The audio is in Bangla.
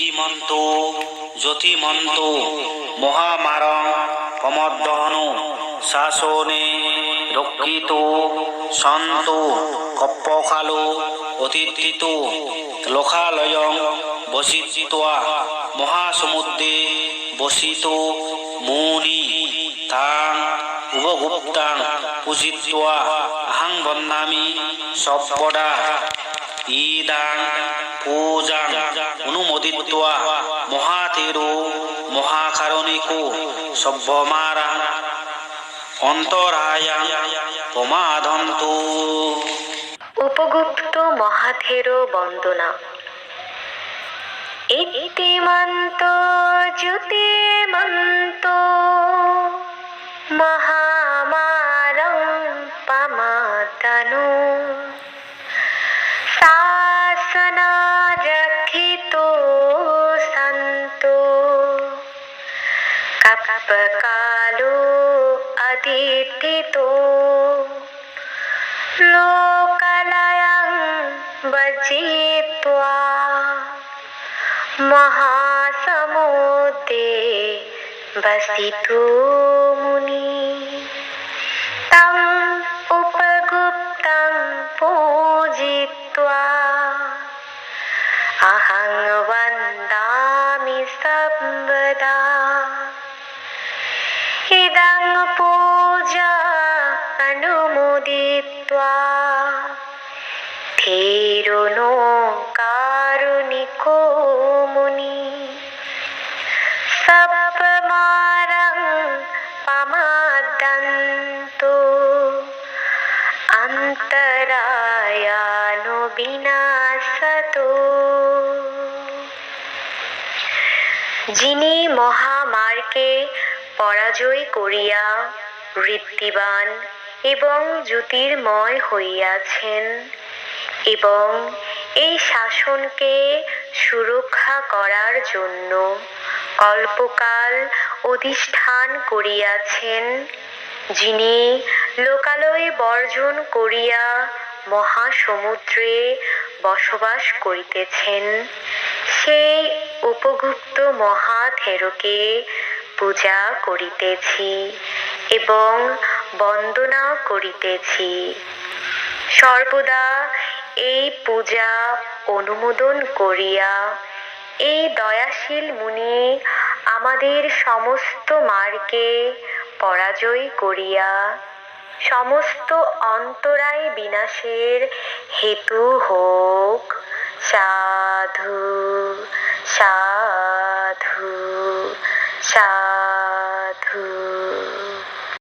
ইতিমন্ত জ্যোতিমন্ত মহামারং প্রমদহন শাসনে রক্ষিত সন্ত কপ্পখালো অতিথিত লোকালয়ং বসিত্বা মহাসমুদ্রে বসিত মুনি তাং উপগুপ্তাং পূজিত্বা আহং বন্দামি সব্বদা ইদাং পূজাং অনুমোদিত্বা মহাতেরো মহাকারণিকো সব্বমারাং অন্তরায়াং প্রমাদন্তু। উপগুপ্ত মহাথেরো বন্দনা। ইতিমন্ত জ্যোতিমন্ত মহামারং পামাদানু শাসনা রক্ষিতো সন্তো কপ্পকালো অদিতিতো লোকালয়ং বজিত্বা মহাসমুদ্রে বসিতো মুনি তং উপগুপ্তং পূজিত্বা আহং বন্দামি সর্বদা ইদং পূজা অনুমোদিত্বা থেরোনো কারুণিকো মুনি সপ্পমারং পামাদন্তু অন্তরায়ানো বিনাশতো। যিনি মহামারকে পরাজয় করিয়া ঋদ্ধিবান এবং জ্যোতির্ময় হইয়াছেন এবং এই শাসনকে সুরক্ষা করার জন্য কল্পকাল অধিষ্ঠান করিয়াছেন, যিনি লোকালয় বর্জন করিয়া মহাসমুদ্রে বসবাস করিতেছেন, সেই উপগুপ্ত মহাথেরোকে পূজা করিতেছি এবং বন্দনা করিতেছি। সর্বদা এই পূজা অনুমোদন করিয়া এই দয়াশীল মুনি আমাদের সমস্ত মারকে পরাজয় করিয়া সমস্ত অন্তরায় বিনাশের হেতু হোক। সাধু সাধু সাধু।